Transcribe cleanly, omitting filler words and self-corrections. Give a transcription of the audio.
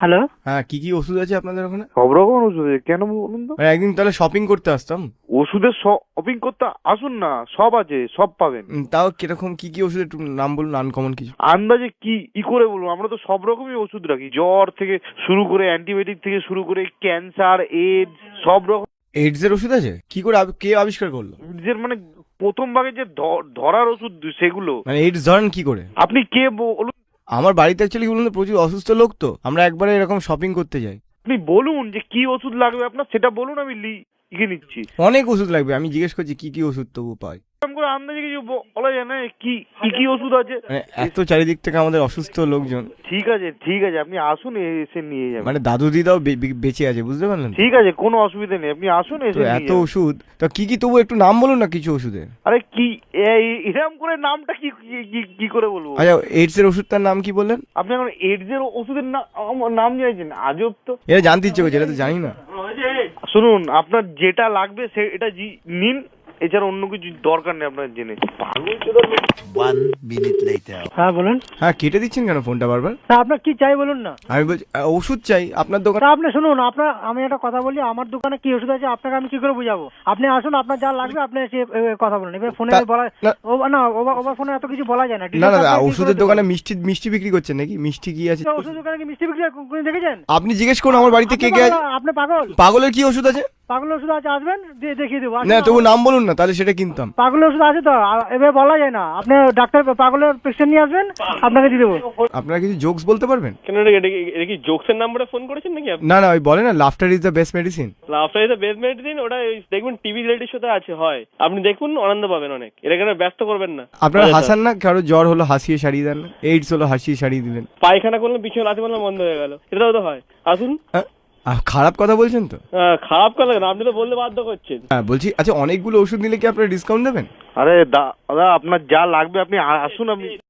Hello. হ্যাঁ, কি কি ওষুধ আছে আপনাদের ওখানে? সব রকমের ওষুধ আছে, কেন বলুন তো? একদিন তাহলে শপিং করতে আসতাম। ওষুধের শপিং করতে আসুন না, সব আছে, সব পাবেন। তাও কিরকম কি কি ওষুধ একটু নাম বলুন, আনকমন কিছু। আন্দাজে কি করে বলবো, আমরা তো সব রকমই ওষুধ রাখি, জ্বর থেকে শুরু করে অ্যান্টিবায়োটিক থেকে শুরু করে ক্যান্সার, এইডস, সব রকম। এইডস এর ওষুধ আছে? কি করে কে আবিষ্কার করলো? যে মানে প্রথম ভাগে যে ধরার ওষুধ সেগুলো। মানে এইডস ধরেন কি করে? আপনি কে বলুন? আমার বাড়িতে অ্যাকচুয়ালি বলুন তো প্রচুর অসুস্থ লোক, তো আমরা একবারে এরকম শপিং করতে যাই। আপনি বলুন যে কি ওষুধ লাগবে আপনার, সেটা বলুন, আমি লিখে নিচ্ছি। অনেক ওষুধ লাগবে, আমি জিজ্ঞেস করছি কি কি ওষুধ তবু পাই। এরকম করে আন্দাজে কিছু বলা যায় না, কি কি ওষুধ আছে। মানে এত চারিদিক থেকে আমাদের অসুস্থ লোকজন। ঠিক আছে, আপনি আসুন, এসে নিয়ে যাবেন। মানে দাদু দিদাও বেঁচে আছে, বুঝতে পারলেন? ঠিক আছে, কোনো অসুবিধা নেই, আপনি আসুন, তো এসে নিয়ে এত যাবেন। ওষুধ তো কি কি তবু একটু নাম বলুন না কিছু ওষুধের। আরে কি এরকম করে নামটা কি করে বলবো? আচ্ছা, এইডস এর ওষুধটার নাম কি বললেন? আপনি এখন এইডস এর ওষুধের নাম জানিয়েছেন, আজব তো। এটা জানতে ইচ্ছে করছে, এটা তো জানি না। শুনুন, আপনার যেটা লাগবে এটা নিন, এছাড়া অন্য কিছু দরকার নেই আপনার জেনে। 1 minute later. হ্যাঁ বলুন। হ্যাঁ, কেটে দিচ্ছেন কেন ফোনটা বারবার? তা আপনার কি চাই বলুন না। আমি বলছি ওষুধ চাই আপনার দোকানে। তা আপনি শুনুন, আমি একটা কথা বলি, আমার দোকানে কি ওষুধ আছে আপনাকে আমি কি করে বুঝাবো? আপনি আসুন, আপনার যা লাগবে আপনি এসে কথা বলুন। এবার ফোনে বলা না। না, ওভার ফোনে এত কিছু বলা যায় না। না না, details আপনাকে কি ওষুধের করে দোকানে দেবো? মিষ্টি বিক্রি করছেন নাকি? মিষ্টি কি আছে? ওষুধ দোকানে কি মিষ্টি বিক্রি হয়? কোনদিন দেখেছেন? আপনি জিজ্ঞেস করুন আমার বাড়িতে কে কে আছে। আপনি পাগল? পাগলের কি ওষুধ আছে? পাগলের ওষুধ আছে, আসবেন দেখিয়ে দেবো। আসুন, না তবু নাম বলুন না, তাহলে সেটা কিনতাম। পাগলের ওষুধ আছে তো, এবার বলা যায় না। আপনি ডাক্তার পাগলের পেশেন্ট নিয়ে আসবেন, আপনাকে দিয়ে দেবো। আপনারা কিছু জোকস বলতে পারবেন? কেন এটা কি জোকসের নাম্বারে ফোন করেছেন নাকি আপনি? না না, ওই বলে না laughter is the best medicine. Laughter is the best medicine, ওটা ওই দেখবেন টিভি রিয়েলিটি শোতে আছে, হয় আপনি দেখুন, আনন্দ পাবেন অনেক। এটাকে ব্যস্ত করবেন না। আপনারা হাসান না, কারো জ্বর হলো হাসিয়ে সারিয়ে দেন না, এইডস হলো হাসিয়ে সারিয়ে দিলেন। পায়খানা করলাম, পিছনে লাথি মারলাম, বন্ধ হয়ে গেল। এটাও তো হয়। আসুন। খারাপ কথা বলছেন তো? খারাপ কথা না, আপনি তো বলতে বাধ্য করছেন। হ্যাঁ বলছি, আচ্ছা অনেকগুলো ওষুধ নিলে কি আপনারা ডিসকাউন্ট দেবেন? আরে দাদা, আপনার যা লাগবে আপনি আসুন, আপনি